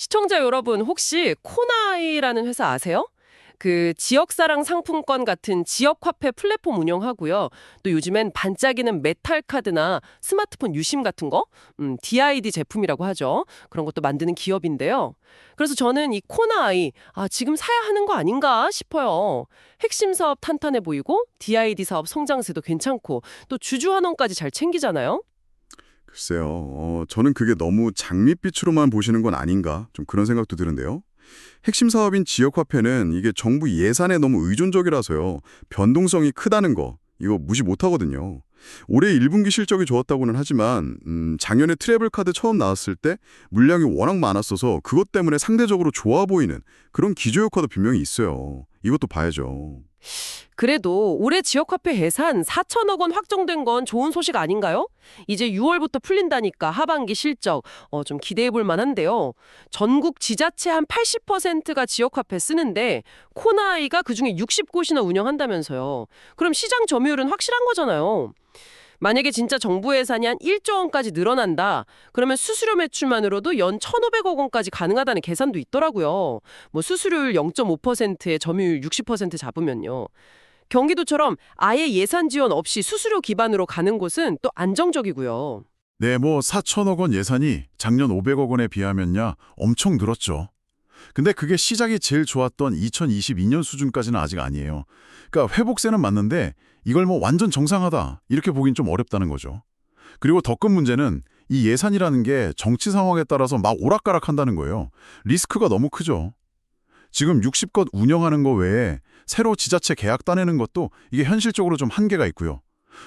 시청자 여러분, 혹시 코나이라는 회사 아세요? 그 지역사랑 상품권 같은 지역화폐 플랫폼 운영하고요. 또 요즘엔 반짝이는 메탈 카드나 스마트폰 유심 같은 거, DID 제품이라고 하죠. 그런 것도 만드는 기업인데요. 그래서 저는 이 코나이, 지금 사야 하는 거 아닌가 싶어요. 핵심 사업 탄탄해 보이고, DID 사업 성장세도 괜찮고, 또 주주 환원까지 잘 챙기잖아요. 글쎄요. 저는 그게 너무 장밋빛으로만 보시는 건 아닌가 좀 그런 생각도 드는데요. 핵심 사업인 지역화폐는 이게 정부 예산에 너무 의존적이라서요. 변동성이 크다는 거 이거 무시 못하거든요. 올해 1분기 실적이 좋았다고는 하지만 작년에 트래블 카드 처음 나왔을 때 물량이 워낙 많았어서 그것 때문에 상대적으로 좋아 보이는 그런 기저효과도 분명히 있어요. 이것도 봐야죠. 그래도 올해 지역화폐 예산 4천억 원 확정된 건 좋은 소식 아닌가요? 이제 6월부터 풀린다니까 하반기 실적 좀 기대해 볼 만한데요. 전국 지자체 한 80%가 지역화폐 쓰는데 코나이가 그중에 60곳이나 운영한다면서요. 그럼 시장 점유율은 확실한 거잖아요. 만약에 진짜 정부 예산이 한 1조 원까지 늘어난다. 그러면 수수료 매출만으로도 연 1,500억 원까지 가능하다는 계산도 있더라고요. 뭐 수수료율 0.5%에 점유율 60% 잡으면요. 경기도처럼 아예 예산 지원 없이 수수료 기반으로 가는 곳은 또 안정적이고요. 네, 뭐 4천억 원 예산이 작년 500억 원에 비하면야 엄청 늘었죠. 근데 그게 시작이 제일 좋았던 2022년 수준까지는 아직 아니에요. 그러니까 회복세는 맞는데 이걸 뭐 완전 정상하다 이렇게 보긴 좀 어렵다는 거죠. 그리고 더 큰 문제는 이 예산이라는 게 정치 상황에 따라서 막 오락가락한다는 거예요. 리스크가 너무 크죠. 지금 60곳 운영하는 거 외에 새로 지자체 계약 따내는 것도 이게 현실적으로 좀 한계가 있고요.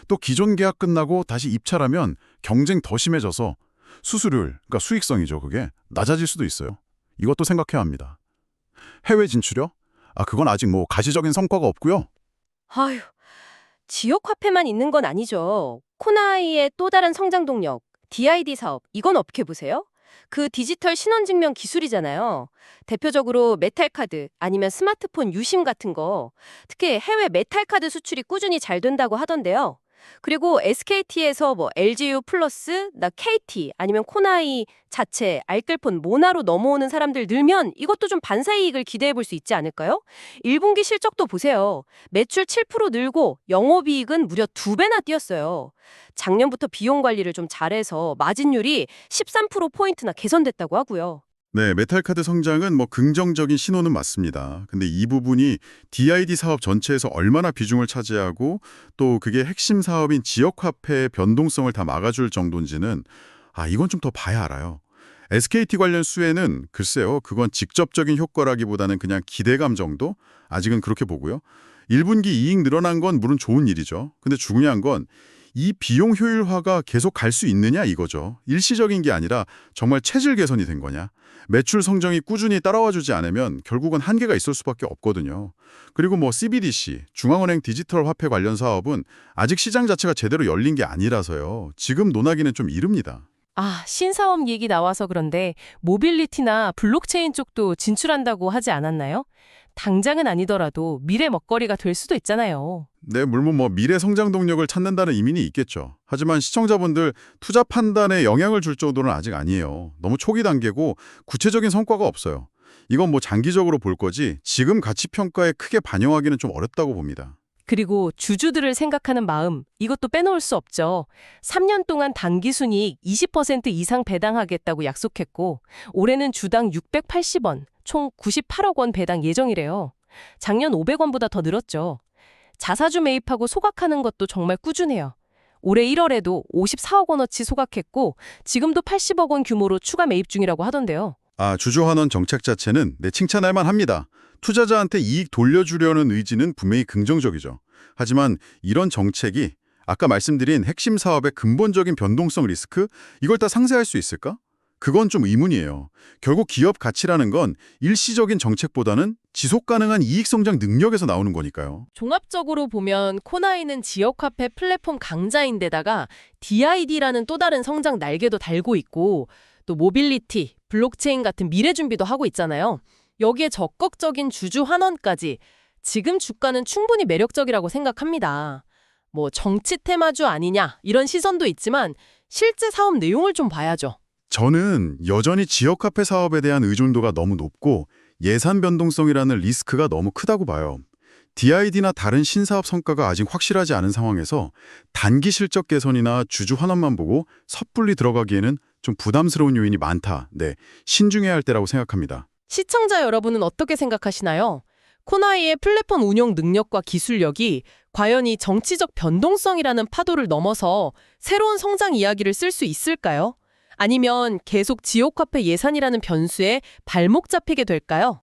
또 기존 계약 끝나고 다시 입찰하면 경쟁 더 심해져서 수수료율, 그러니까 수익성이죠, 그게 낮아질 수도 있어요. 이것도 생각해야 합니다. 해외 진출요? 그건 아직 뭐 가시적인 성과가 없고요. 아휴, 지역 화폐만 있는 건 아니죠. 코나이의 또 다른 성장 동력, DID 사업, 이건 어떻게 보세요? 그 디지털 신원증명 기술이잖아요. 대표적으로 메탈카드 아니면 스마트폰 유심 같은 거, 특히 해외 메탈카드 수출이 꾸준히 잘 된다고 하던데요. 그리고 SKT에서 뭐 LGU 플러스, 나 KT 아니면 코나이 자체, 알뜰폰, 모나로 넘어오는 사람들 늘면 이것도 좀 반사이익을 기대해 볼 수 있지 않을까요? 1분기 실적도 보세요. 매출 7% 늘고 영업이익은 무려 2배나 뛰었어요. 작년부터 비용 관리를 좀 잘해서 마진율이 13%포인트나 개선됐다고 하고요. 네, 메탈카드 성장은 뭐 긍정적인 신호는 맞습니다. 근데 이 부분이 DID 사업 전체에서 얼마나 비중을 차지하고 또 그게 핵심 사업인 지역화폐의 변동성을 다 막아줄 정도인지는 이건 좀 더 봐야 알아요. SKT 관련 수혜는 글쎄요, 그건 직접적인 효과라기보다는 그냥 기대감 정도? 아직은 그렇게 보고요. 1분기 이익 늘어난 건 물론 좋은 일이죠. 근데 중요한 건 이 비용 효율화가 계속 갈 수 있느냐 이거죠. 일시적인 게 아니라 정말 체질 개선이 된 거냐. 매출 성장이 꾸준히 따라와주지 않으면 결국은 한계가 있을 수밖에 없거든요. 그리고 뭐 CBDC, 중앙은행 디지털 화폐 관련 사업은 아직 시장 자체가 제대로 열린 게 아니라서요. 지금 논하기는 좀 이릅니다. 신사업 얘기 나와서 그런데 모빌리티나 블록체인 쪽도 진출한다고 하지 않았나요? 당장은 아니더라도 미래 먹거리가 될 수도 있잖아요. 네, 물론 뭐 미래 성장 동력을 찾는다는 의미는 있겠죠. 하지만 시청자분들 투자 판단에 영향을 줄 정도는 아직 아니에요. 너무 초기 단계고 구체적인 성과가 없어요. 이건 뭐 장기적으로 볼 거지 지금 가치 평가에 크게 반영하기는 좀 어렵다고 봅니다. 그리고 주주들을 생각하는 마음, 이것도 빼놓을 수 없죠. 3년 동안 당기순이익 20% 이상 배당하겠다고 약속했고 올해는 주당 680원, 총 98억 원 배당 예정이래요. 작년 500원보다 더 늘었죠. 자사주 매입하고 소각하는 것도 정말 꾸준해요. 올해 1월에도 54억 원어치 소각했고 지금도 80억 원 규모로 추가 매입 중이라고 하던데요. 주주환원 정책 자체는 칭찬할 만합니다. 투자자한테 이익 돌려주려는 의지는 분명히 긍정적이죠. 하지만 이런 정책이 아까 말씀드린 핵심 사업의 근본적인 변동성 리스크, 이걸 다 상쇄할 수 있을까? 그건 좀 의문이에요. 결국 기업 가치라는 건 일시적인 정책보다는 지속 가능한 이익 성장 능력에서 나오는 거니까요. 종합적으로 보면 코나이는 지역화폐 플랫폼 강자인데다가 DID라는 또 다른 성장 날개도 달고 있고 또 모빌리티, 블록체인 같은 미래 준비도 하고 있잖아요. 여기에 적극적인 주주 환원까지 지금 주가는 충분히 매력적이라고 생각합니다. 뭐 정치 테마주 아니냐 이런 시선도 있지만 실제 사업 내용을 좀 봐야죠. 저는 여전히 지역 카페 사업에 대한 의존도가 너무 높고 예산 변동성이라는 리스크가 너무 크다고 봐요. DID나 다른 신사업 성과가 아직 확실하지 않은 상황에서 단기 실적 개선이나 주주 환원만 보고 섣불리 들어가기에는 좀 부담스러운 요인이 많다. 네, 신중해야 할 때라고 생각합니다. 시청자 여러분은 어떻게 생각하시나요? 코나이의 플랫폼 운영 능력과 기술력이 과연 이 정치적 변동성이라는 파도를 넘어서 새로운 성장 이야기를 쓸 수 있을까요? 아니면 계속 지역 화폐 예산이라는 변수에 발목 잡히게 될까요?